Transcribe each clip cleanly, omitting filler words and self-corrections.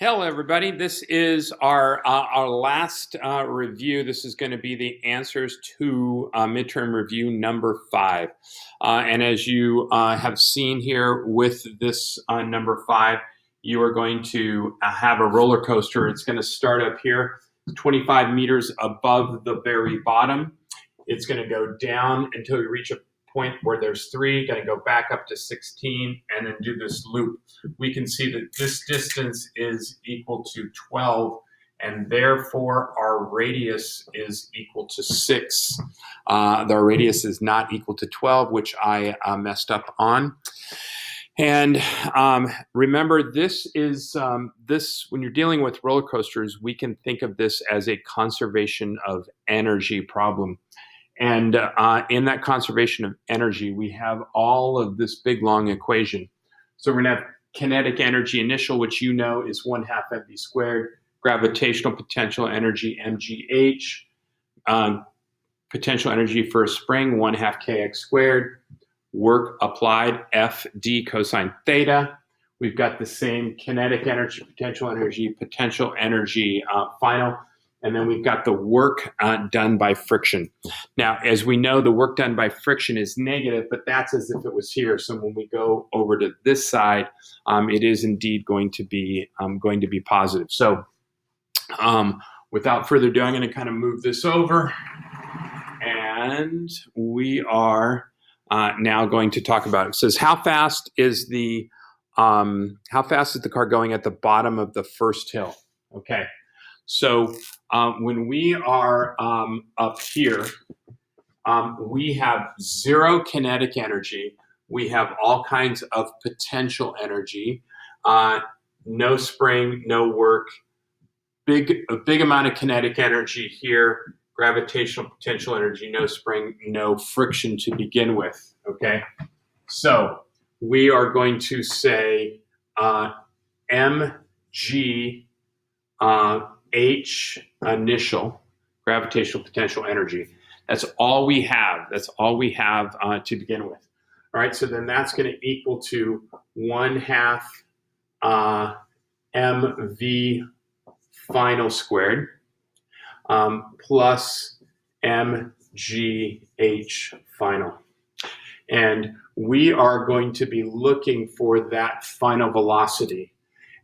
Hello, everybody. This is our last review. This is going to be the answers to midterm review number 5. And as you have seen here with this number 5, you are going to have a roller coaster. It's going to start up here, 25 meters above the very bottom. It's going to go down until you reach a point where there's 3, going to go back up to 16, and then do this loop. We can see that this distance is equal to 12, and therefore our radius is equal to 6. The radius is not equal to 12, which I messed up on. And remember, this is when you're dealing with roller coasters, we can think of this as a conservation of energy problem. And in that conservation of energy, we have all of this big, long equation. So we're going to have kinetic energy initial, which you know is 1/2 mv squared, gravitational potential energy, mgh, potential energy for a spring, 1/2 kx squared, work applied, FD cosine theta. We've got the same kinetic energy, potential energy final. And then we've got the work done by friction. Now, as we know, the work done by friction is negative, but that's as if it was here. So when we go over to this side, it is indeed going to be positive. So without further ado, I'm going to kind of move this over, and we are now going to talk about it. It says, how fast is the car going at the bottom of the first hill? Okay. So when we are up here, we have 0 kinetic energy. We have all kinds of potential energy. No spring, no work. A big amount of kinetic energy here. Gravitational potential energy, no spring, no friction to begin with. Okay. So we are going to say mg H initial, gravitational potential energy. That's all we have. That's all we have to begin with. All right, so then that's going to equal to 1/2 mv final squared plus mgh final. And we are going to be looking for that final velocity.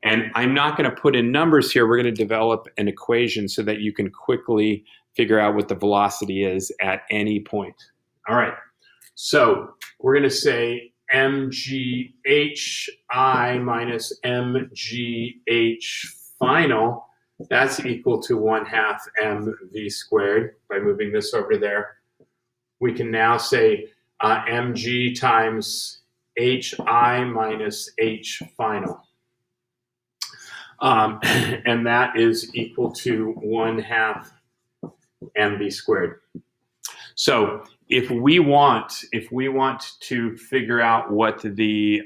And I'm not going to put in numbers here. We're going to develop an equation so that you can quickly figure out what the velocity is at any point. All right. So we're going to say mghi minus mgh final. That's equal to 1/2 mv squared. By moving this over there, we can now say mg times hi minus h final. And that is equal to 1/2 mv squared. So if we want to figure out what the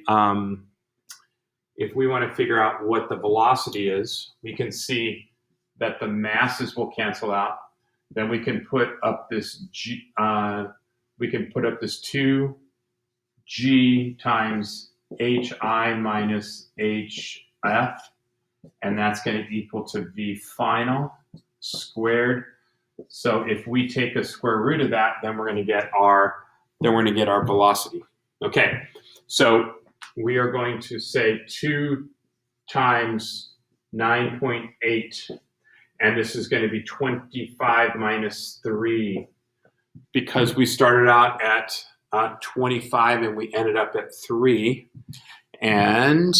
velocity is, we can see that the masses will cancel out. Then we can put up this 2g times hi minus hf. And that's going to equal to v final squared. So if we take a square root of that, then we're going to get our velocity. Okay, so we are going to say 2 times 9.8, and this is going to be 25 minus 3, because we started out at 25 and we ended up at 3, and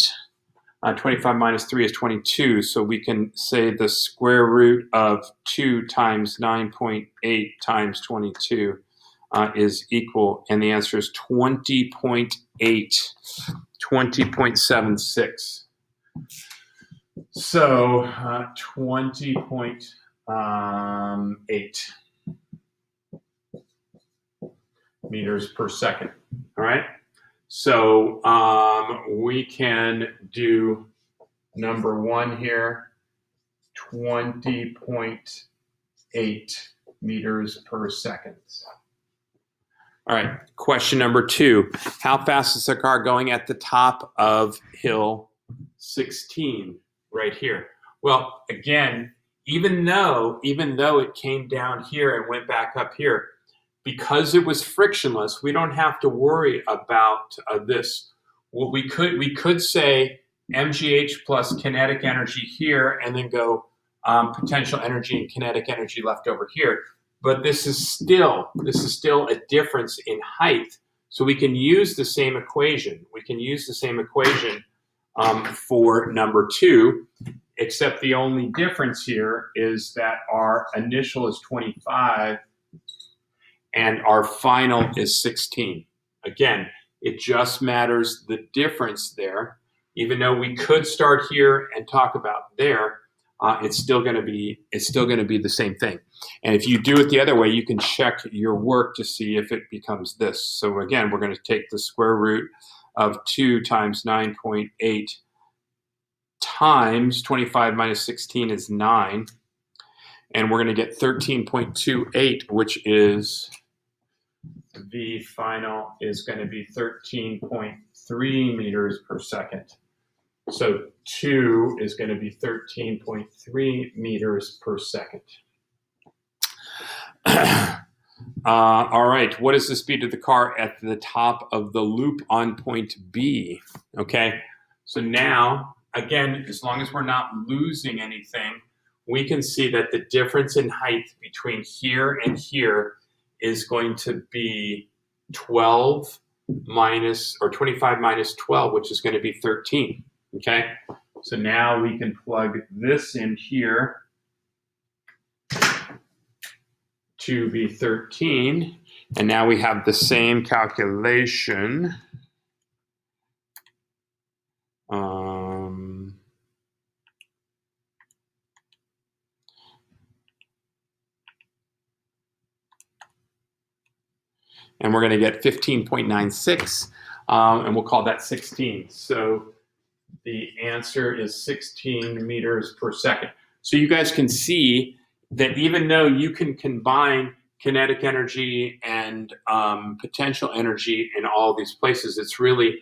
25 minus 3 is 22, so we can say the square root of 2 times 9.8 times 22 is equal, and the answer is 20.8, 20.76. So 20.8 meters per second. All right. So we can do number 1 here, 20.8 meters per second. All right, question number 2. How fast is the car going at the top of hill 16? right here. Well, again, even though it came down here and went back up here, because it was frictionless, we don't have to worry about this. What we could say mgh plus kinetic energy here, and then go potential energy and kinetic energy left over here. But this is still a difference in height. So we can use the same equation. We can use the same equation for number 2, except the only difference here is that our initial is 25 and our final is 16. Again, it just matters the difference there. Even though we could start here and talk about there, it's still going to be the same thing. And if you do it the other way, you can check your work to see if it becomes this. So again, we're going to take the square root of 2 times 9.8 times 25 minus 16 is 9. And we're going to get 13.28, which is V final is going to be 13.3 meters per second. So 2 is going to be 13.3 meters per second. All right, what is the speed of the car at the top of the loop on point B? Okay, so now, again, as long as we're not losing anything, we can see that the difference in height between here and here is going to be 12 minus, or 25 minus 12, which is going to be 13. Okay, so now we can plug this in here to be 13, and now we have the same calculation. And we're going to get 15.96, and we'll call that 16. So the answer is 16 meters per second. So you guys can see that even though you can combine kinetic energy and potential energy in all these places, it's really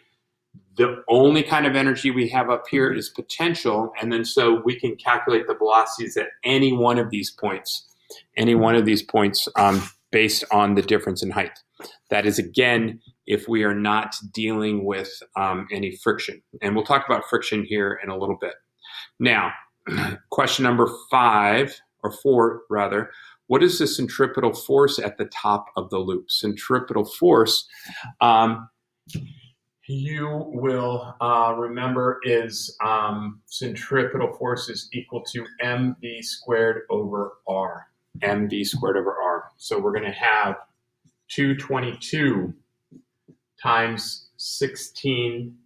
the only kind of energy we have up here is potential, and then so we can calculate the velocities at any one of these points, based on the difference in height. That is, again, if we are not dealing with any friction. And we'll talk about friction here in a little bit. Now, question number 5, or 4 rather, what is the centripetal force at the top of the loop? Centripetal force, you will remember, is centripetal force is equal to mv squared over r. mv squared over r. So we're going to have 222 times 16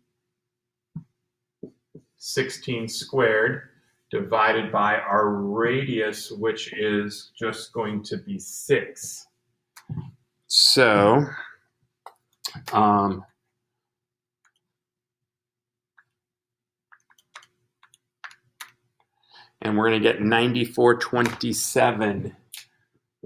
squared divided by our radius, which is just going to be 6. So and we're going to get 94.27.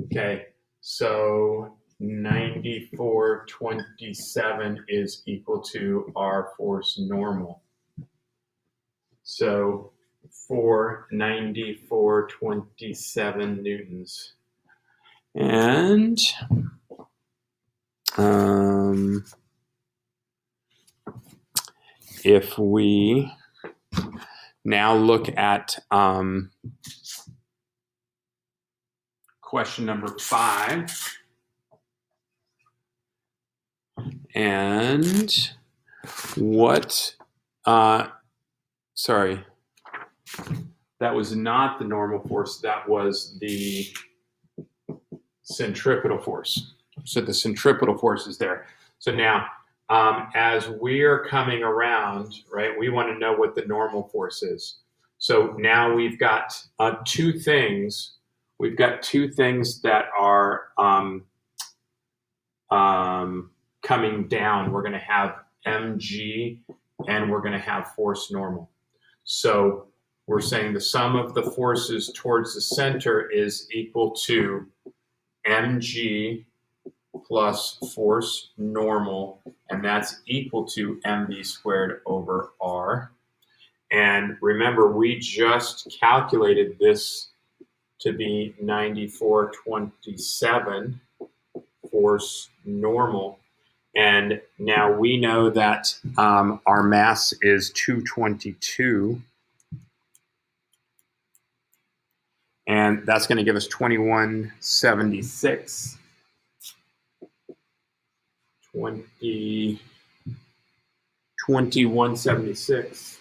Okay, so 94.27 is equal to our force normal. So for 94.27 newtons. And if we now look at question number 5, and what, sorry, that was not the normal force, that was the centripetal force. So the centripetal force is there. So now, as we are coming around, right, we want to know what the normal force is. So now we've got 2 things. We've got 2 things that are coming down. We're going to have mg and we're going to have force normal. So we're saying the sum of the forces towards the center is equal to mg plus force normal, and that's equal to mv squared over r. And remember, we just calculated this to be 94.27 force normal. And now we know that our mass is 222. And that's going to give us 2176. 2176.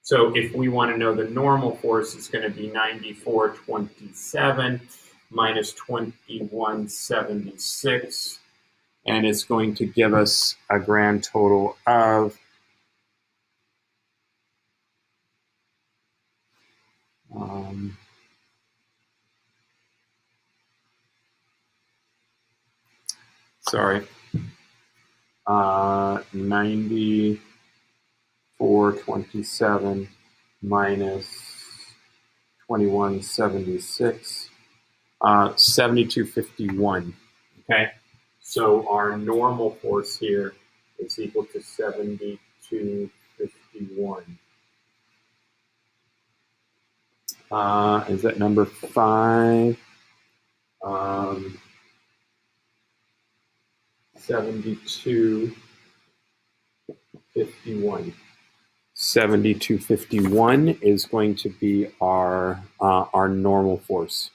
So if we want to know the normal force, it's going to be 94.27 minus 2176. And it's going to give us a grand total of sorry, 94.27 minus 2176, 7251. Okay, so our normal force here is equal to 7251. Is that number 5? 7251. 7251 is going to be our normal force.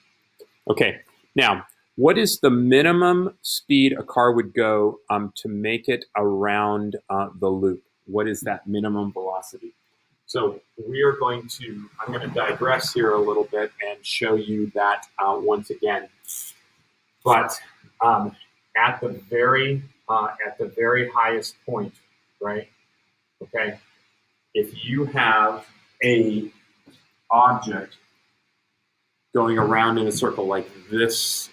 Okay, now what is the minimum speed a car would go to make it around the loop? What is that minimum velocity? So I'm going to digress here a little bit and show you that once again. But at the very highest point, right? Okay, if you have a object going around in a circle like this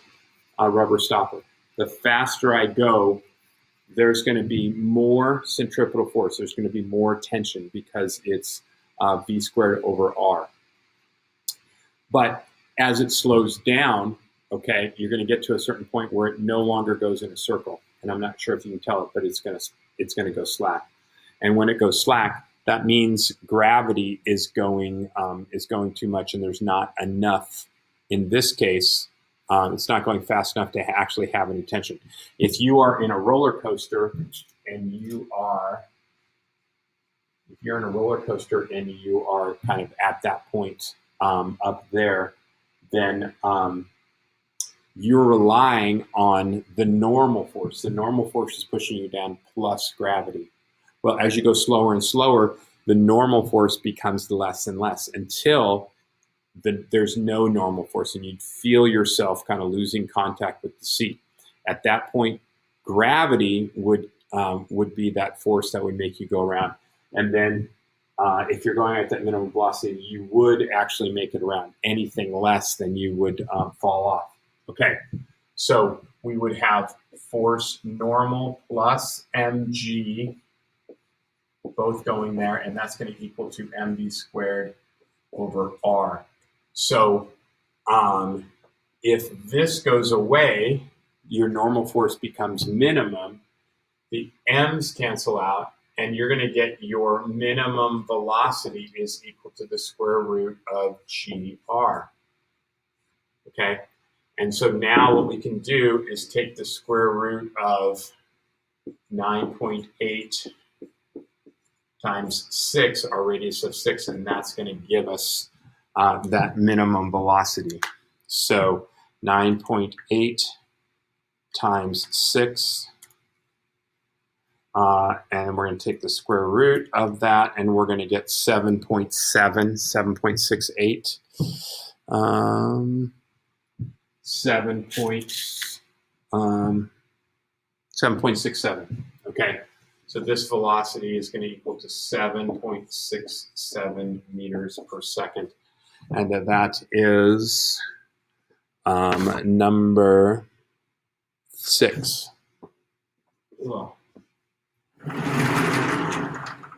rubber stopper, the faster I go, there's going to be more centripetal force. There's going to be more tension because it's v squared over r. But as it slows down, okay, you're going to get to a certain point where it no longer goes in a circle. And I'm not sure if you can tell it, but it's going to go slack. And when it goes slack, that means gravity is going too much, and there's not enough. In this case, it's not going fast enough to actually have any tension. If you are in a roller coaster and you are kind of at that point up there, then you're relying on the normal force. The normal force is pushing you down plus gravity. Well, as you go slower and slower, the normal force becomes less and less until there's no normal force, and you'd feel yourself kind of losing contact with the seat. At that point, gravity would be that force that would make you go around. And then if you're going at that minimum velocity, you would actually make it around. Anything less than you would fall off. Okay, so we would have force normal plus mg both going there, and that's going to equal to mv squared over r. So if this goes away, your normal force becomes minimum. The m's cancel out, and you're going to get your minimum velocity is equal to the square root of gr. Okay, and so now what we can do is take the square root of 9.8 times 6, our radius of 6, and that's going to give us that minimum velocity. So 9.8 times 6, and we're going to take the square root of that, and we're going to get 7.68. 7.67. Okay, so this velocity is going to equal to 7.67 meters per second, and that is number 6. Ugh.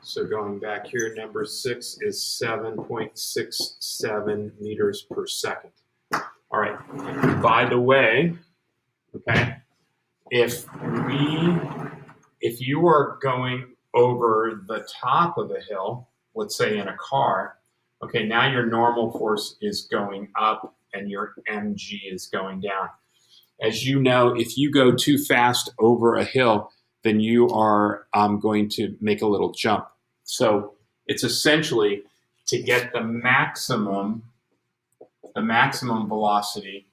So going back here, number 6 is 7.67 meters per second. All right. By the way, okay, if you are going over the top of a hill, let's say in a car, okay, now your normal force is going up and your mg is going down. As you know, if you go too fast over a hill, then you are going to make a little jump. So it's essentially to get the maximum velocity.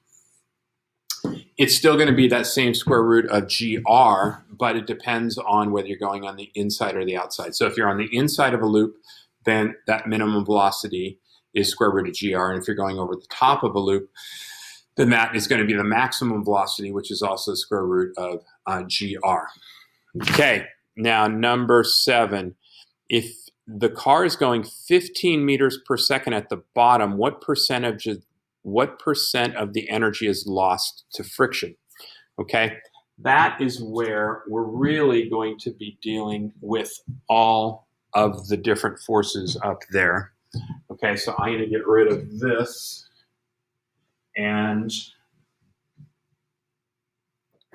It's still going to be that same square root of gr, but it depends on whether you're going on the inside or the outside. So if you're on the inside of a loop, then that minimum velocity is square root of gr. And if you're going over the top of a loop, then that is going to be the maximum velocity, which is also the square root of gr. Okay, now number 7. If the car is going 15 meters per second at the bottom, what percent of the energy is lost to friction? Okay, that is where we're really going to be dealing with all of the different forces up there. Okay, so I'm going to get rid of this. And,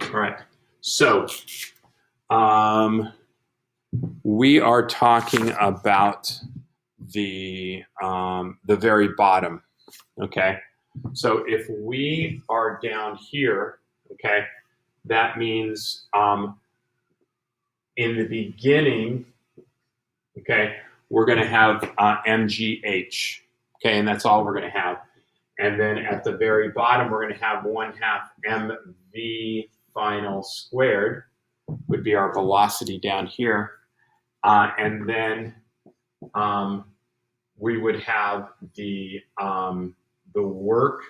all right, so we are talking about the very bottom, okay? So if we are down here, okay, that means in the beginning, okay, we're going to have mgh, okay, and that's all we're going to have. And then at the very bottom, we're going to have 1/2 mv final squared would be our velocity down here. And then we would have the work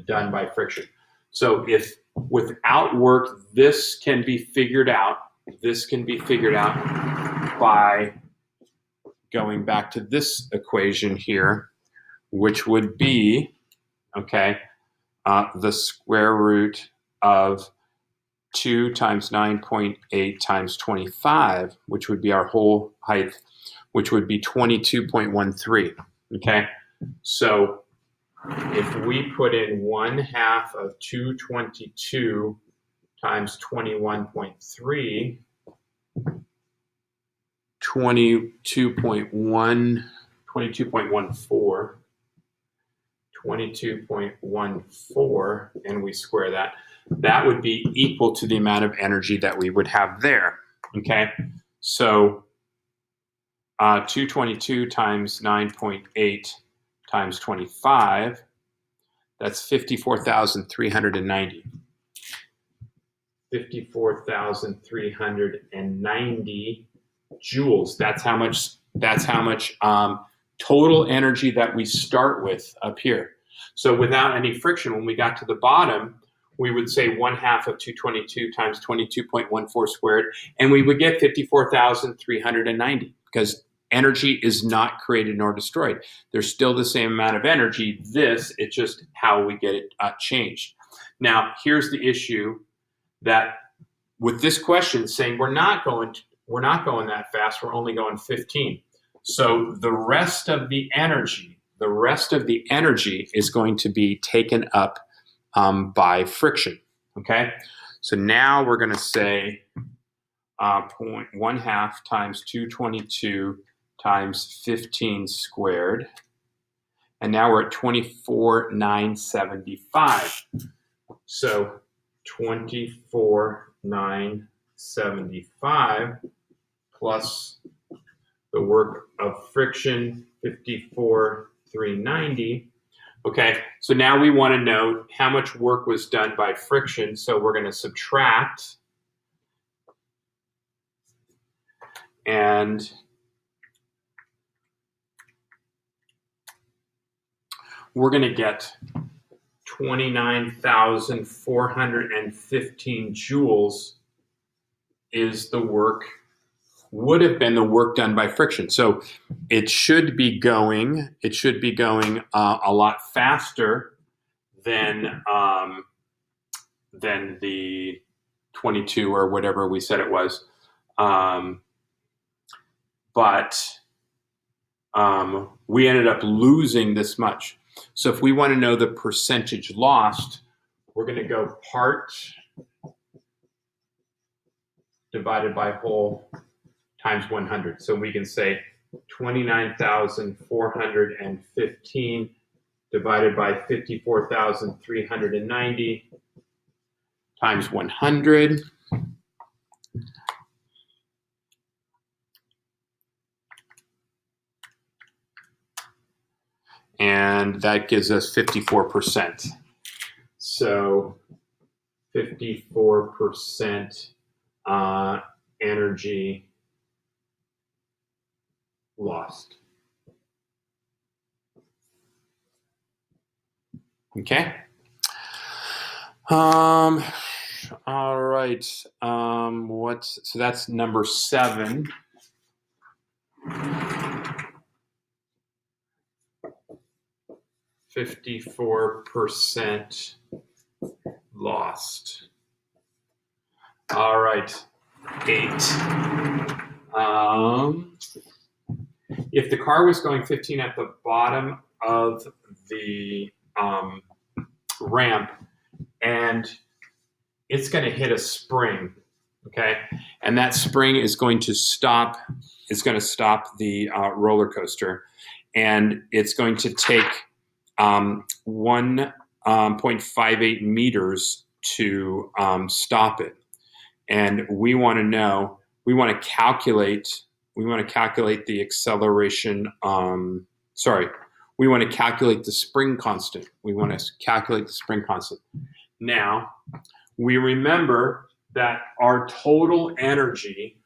done by friction. So if without work, this can be figured out. This can be figured out by going back to this equation here, which would be, okay, the square root of 2 times 9.8 times 25, which would be our whole height, which would be 22.13, okay? So if we put in 1/2 of 222 times 21.3, 22.14, and we square that, that would be equal to the amount of energy that we would have there, okay? So 222 times 9.8 times 25, that's 54,390. 54,390 joules. That's how much total energy that we start with up here. So without any friction, when we got to the bottom, we would say 1/2 of 222 times 22.14 squared, and we would get 54,390 because energy is not created nor destroyed. There's still the same amount of energy. It's just how we get it changed. Now, here's the issue that with this question saying we're not going that fast, we're only going 15. So the rest of the energy is going to be taken up by friction, okay? So now we're going to say 1/2 times 222 times 15 squared, and now we're at 24,975. So 24,975 plus the work of friction, 54,390. Okay, so now we want to know how much work was done by friction. So we're going to subtract, and we're going to get 29,415 joules would have been the work done by friction. So it should be going a lot faster than the 22 or whatever we said it was. But we ended up losing this much. So if we want to know the percentage lost, we're going to go part divided by whole times 100. So we can say 29,415 divided by 54,390 times 100. And that gives us 54%. So 54% energy lost. Okay. All right. So that's number 7. %, lost. All right. 8. If the car was going 15 at the bottom of the ramp and it's going to hit a spring, okay, and that spring is going to stop. It's going to stop the roller coaster, and it's going to take 1.58 meters to stop it. And we want to know. We want to calculate the acceleration. We want to calculate the spring constant. Now, we remember that our total energy,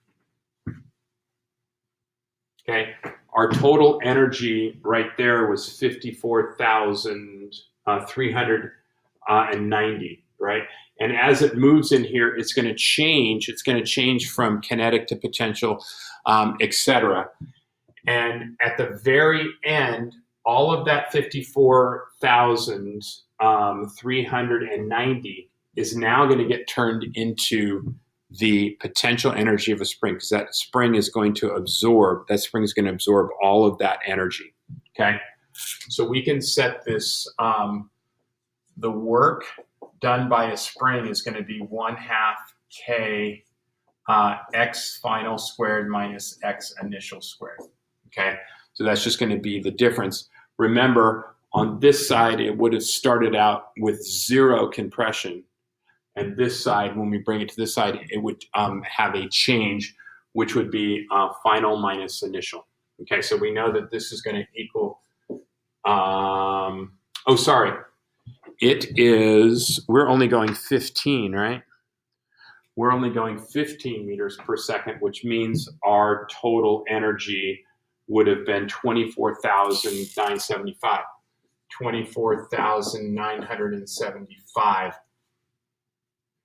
okay, our total energy right there was 54,390, right? And as it moves in here, it's going to change. It's going to change from kinetic to potential, etc. And at the very end, all of that 54,390 is now going to get turned into the potential energy of a spring, because that spring is going to absorb all of that energy. Okay, so we can set this. The work done by a spring is going to be 1/2 K x final squared minus x initial squared. Okay, so that's just going to be the difference. Remember, on this side, it would have started out with 0 compression. And this side, when we bring it to this side, it would have a change, which would be final minus initial. Okay, so we know that this is going to equal, we're only going 15, right? We're only going 15 meters per second, which means our total energy would have been 24,975. 24,975.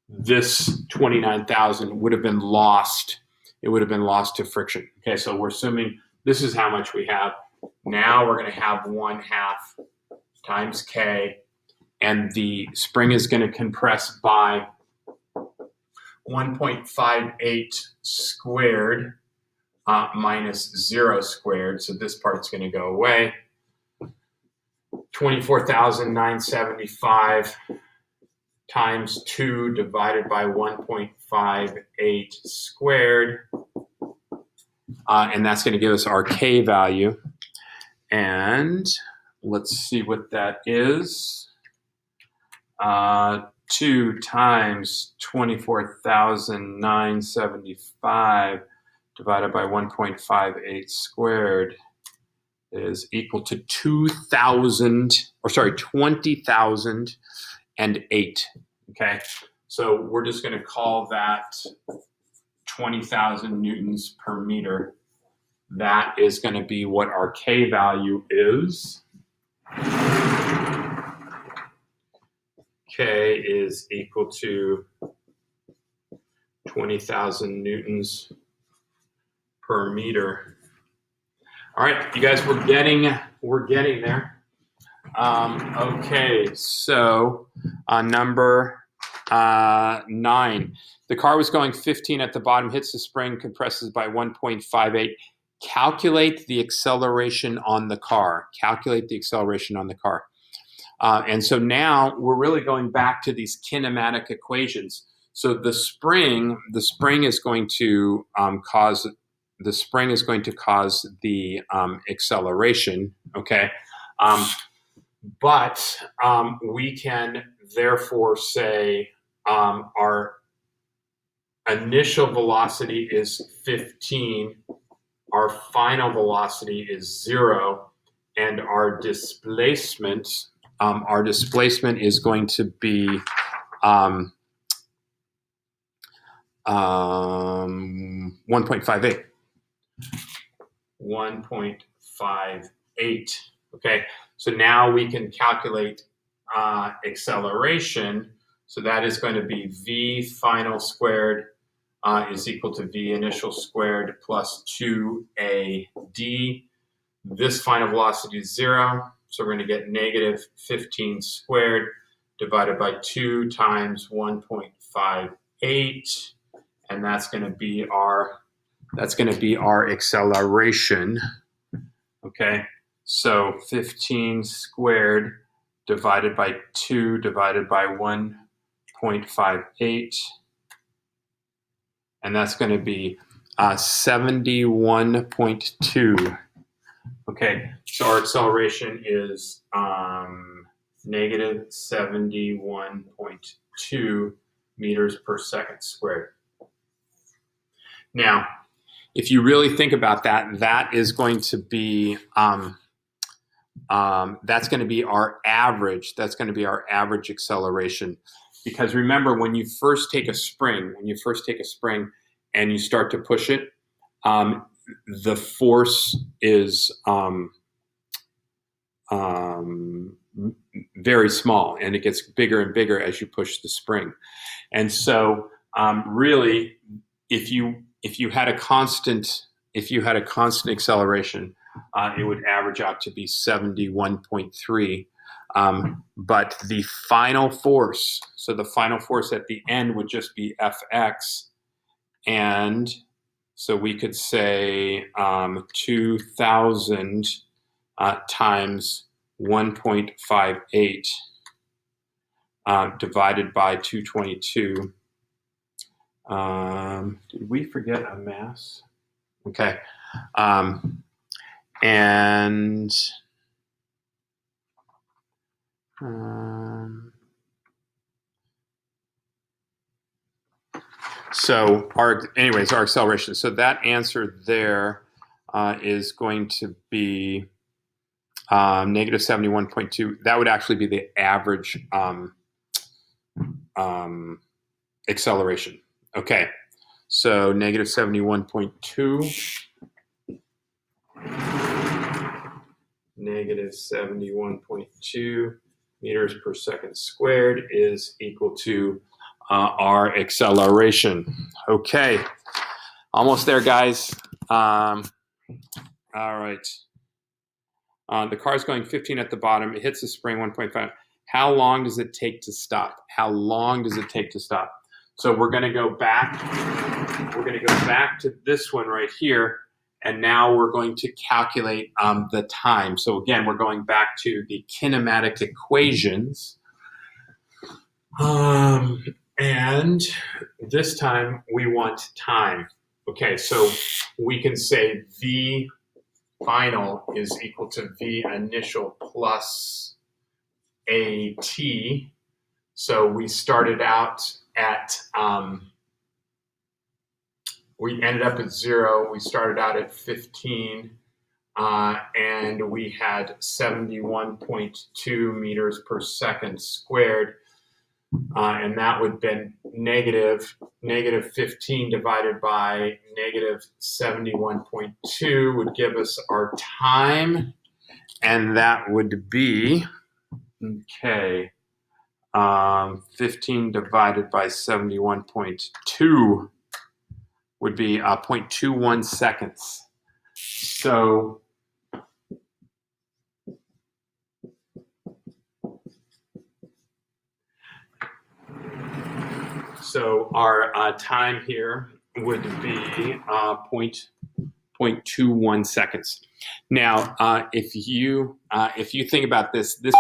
This 29,000 would have been lost. It would have been lost to friction. Okay, so we're assuming this is how much we have. Now we're going to have 1/2 times K, and the spring is going to compress by 1.58 squared minus 0 squared. So this part's going to go away. 24,975 times 2 divided by 1.58 squared. And that's going to give us our K value. And let's see what that is. 2 times 24,975 divided by 1.58 squared is equal to 20,008. Okay, so we're just going to call that 20,000 newtons per meter. That is going to be what our K value is. K is equal to 20,000 newtons per meter. All right, you guys, we're getting there. Okay, so number 9. The car was going 15 at the bottom, hits the spring, compresses by 1.58. Calculate the acceleration on the car. And so now we're really going back to these kinematic equations. So the spring is going to cause the spring is going to cause the acceleration, okay? But we can therefore say our initial velocity is 15, our final velocity is 0, and our displacement is going to be 1.58. 1.58. Okay, so now we can calculate acceleration. So that is going to be v final squared is equal to v initial squared plus 2ad. This final velocity is 0, so we're going to get negative 15 squared divided by 2 times 1.58, and that's going to be our acceleration. Okay, so 15 squared divided by 2 divided by 1.58, and that's going to be 71.2. Okay, so our acceleration is negative 71.2 meters per second squared. Now, if you really think about that, that is going to be that's going to be our average. That's going to be our average acceleration. Because remember, when you first take a spring, and you start to push it, the force is very small, and it gets bigger and bigger as you push the spring. And so, really, if you had a constant acceleration, it would average out to be 71.3. But the final force, so the final force at the end would just be Fx, and so we could say 2,000 times 1.58 divided by 222. Did we forget a mass? Okay. So our acceleration. So that answer there is going to be negative 71.2. That would actually be the average acceleration. Okay, so negative 71.2. Negative 71.2 meters per second squared is equal to our acceleration. Okay, almost there, guys. All right. The car's going 15 at the bottom. It hits the spring 1.5. How long does it take to stop? How long does it take to stop? So we're going to go back. We're going to go back to this one right here. And now we're going to calculate the time. So again, we're going back to the kinematic equations. And this time we want time. Okay, so we can say V final is equal to V initial plus AT. So we started out at, we ended up at 0. We started out at 15, and we had 71.2 meters per second squared. And that would have been negative 15 divided by negative 71.2 would give us our time. And that would be, okay, 15 divided by 71.2 would be 0.21 seconds. So our time here would be 0.21 seconds. Now, if you think about this, this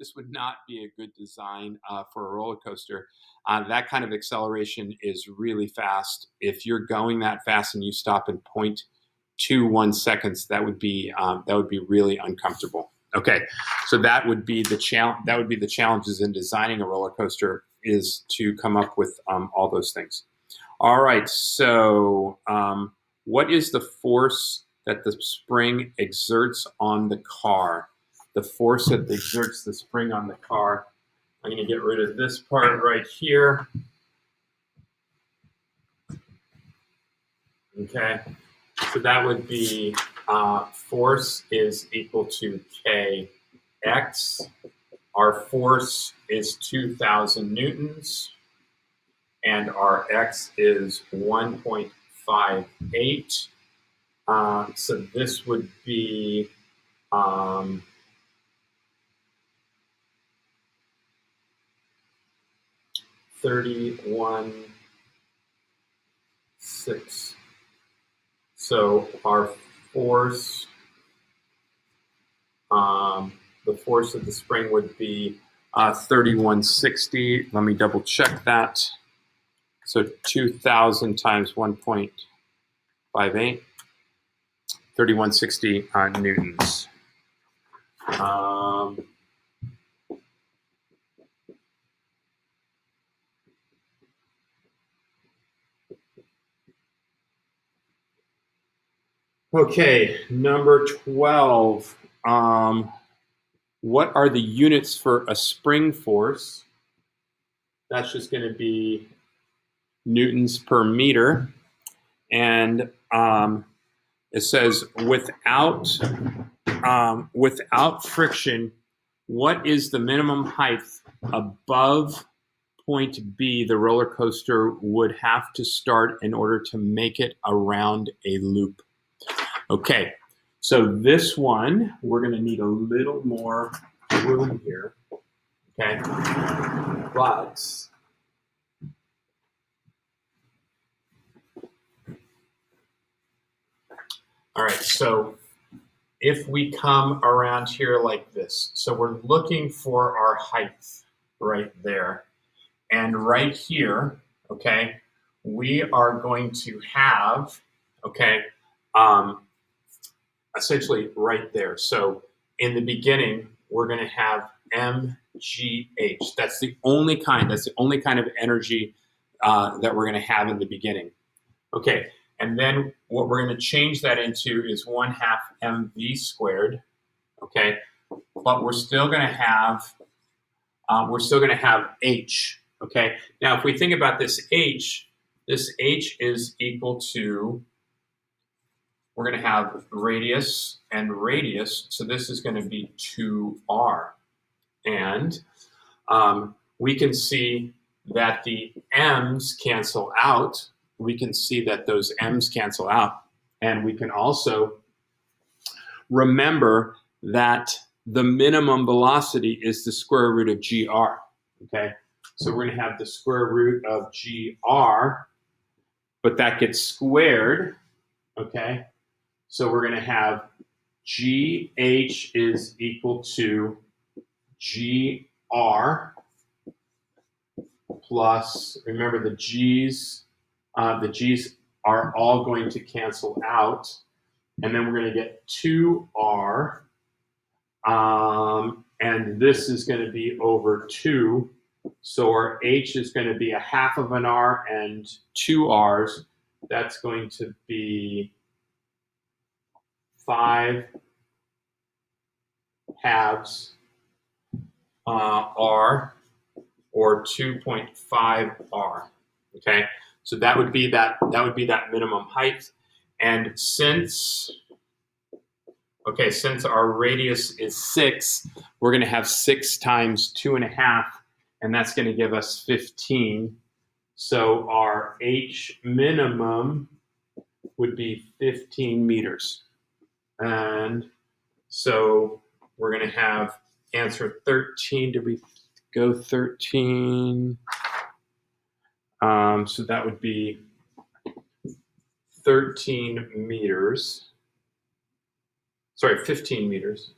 this would not be a good design for a roller coaster. That kind of acceleration is really fast. If you're going that fast and you stop in 0.21 seconds, that would be really uncomfortable. Okay, so that would be the challenge. That would be the challenges in designing a roller coaster, is to come up with all those things. All right, so what is the force that the spring exerts on the car? The force that exerts the spring on the car. I'm going to get rid of this part right here. Okay, so that would be force is equal to kx. Our force is 2,000 newtons, and our x is 1.58. So this would be 31.6. So our force, the force of the spring would be 3160. Let me double check that. So 2,000 times 1.58, 3160 newtons. Okay, number 12. What are the units for a spring force? That's just going to be newtons per meter. And it says without friction, what is the minimum height above point B the roller coaster would have to start in order to make it around a loop? Okay, so this one, we're going to need a little more room here. Okay, but all right, so if we come around here like this, so we're looking for our height right there. And right here, okay, we are going to have, okay, essentially right there. So in the beginning, we're going to have mgh. That's the only kind of energy that we're going to have in the beginning. Okay, and then what we're going to change that into is 1/2 mv squared. Okay, but we're still going to have h. Okay, now if we think about this h is equal to, we're going to have radius and radius, so this is going to be 2r. And we can see that the m's cancel out. We can see that those m's cancel out. And we can also remember that the minimum velocity is the square root of gr. Okay, so we're going to have the square root of gr, but that gets squared. Okay, so we're going to have GH is equal to GR plus, remember the G's are all going to cancel out. And then we're going to get 2R. And this is going to be over 2. So our H is going to be 1/2 of an R and 2 R's. That's going to be 5 halves R, or 2.5 R. Okay, so that would be that minimum height. And since our radius is 6, we're going to have 6 times 2.5, and that's going to give us 15. So our H minimum would be 15 meters. And so we're going to have answer 13. Did we go 13? So that would be 13 meters. Sorry, 15 meters.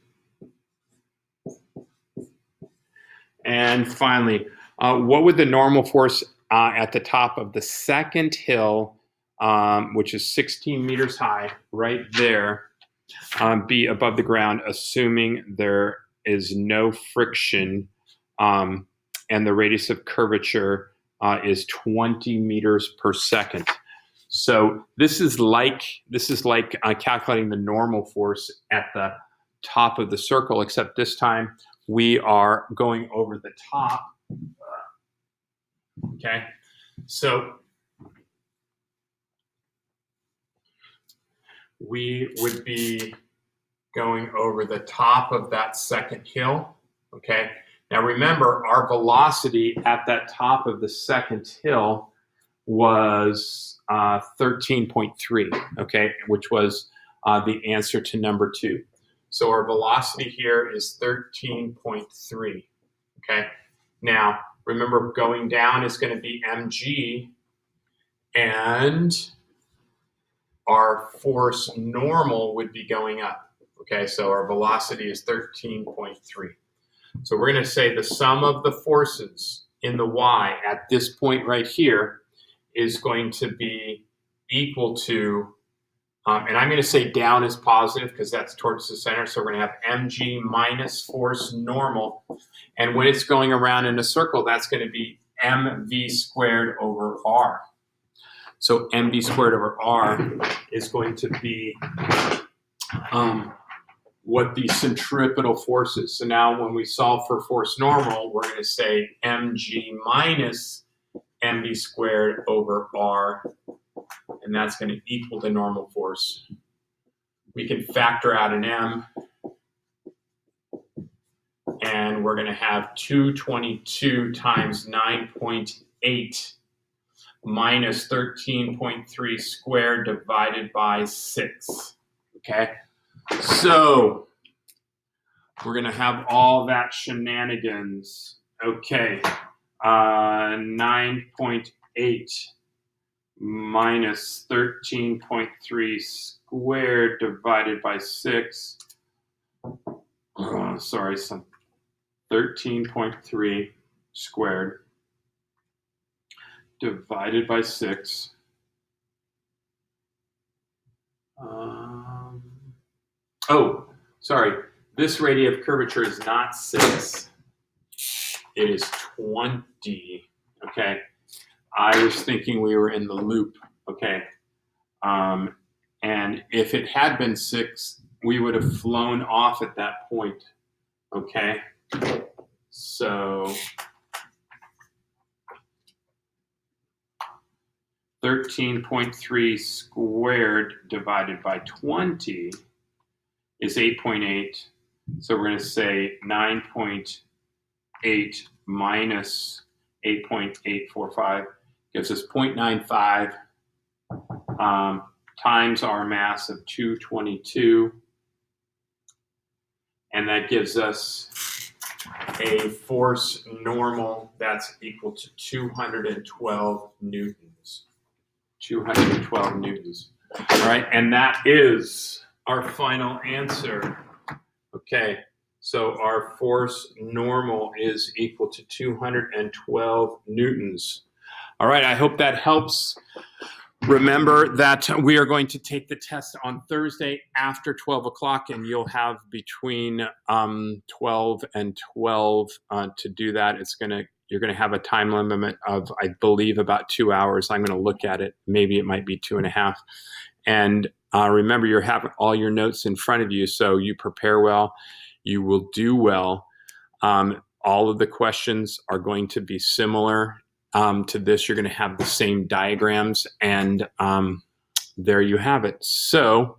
And finally, what would the normal force at the top of the second hill, which is 16 meters high, right there, be above the ground, assuming there is no friction, and the radius of curvature is 20 meters per second. So this is like calculating the normal force at the top of the circle, except this time we are going over the top. Okay, so we would be going over the top of that second hill. Okay, now remember, our velocity at that top of the second hill was 13.3, okay, which was the answer to number 2. So our velocity here is 13.3, okay? Now, remember, going down is going to be mg, and our force normal would be going up, okay? So our velocity is 13.3. So we're going to say the sum of the forces in the y at this point right here is going to be equal to, and I'm going to say down is positive because that's towards the center. So we're going to have mg minus force normal. And when it's going around in a circle, that's going to be mv squared over r. So mv squared over r is going to be what the centripetal force is. So now when we solve for force normal, we're going to say mg minus mv squared over r, and that's going to equal the normal force. We can factor out an m, and we're going to have 222 times 9.8 minus 13.3 squared divided by 6. Okay, so we're going to have all that shenanigans. Okay, 9.8 minus 13.3 squared divided by 6. Sorry, some 13.3 squared divided by 6. Oh, sorry. This radius of curvature is not 6. It is 20. Okay. I was thinking we were in the loop. Okay. And if it had been 6, we would have flown off at that point. Okay. So 13.3 squared divided by 20 is 8.8. So we're going to say 9.8 minus 8.845 gives us 0.95 times our mass of 222. And that gives us a force normal that's equal to 212 newtons. 212 newtons. All right, and that is our final answer. Okay, so our force normal is equal to 212 newtons. All right, I hope that helps. Remember that we are going to take the test on Thursday after 12 o'clock, and you'll have between 12 and 12 to do that. You're going to have a time limit of, I believe, about 2 hours. I'm going to look at it. Maybe it might be 2.5. And remember, you have all your notes in front of you, so you prepare well. You will do well. All of the questions are going to be similar to this. You're going to have the same diagrams, and there you have it. So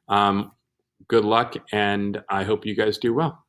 good luck, and I hope you guys do well.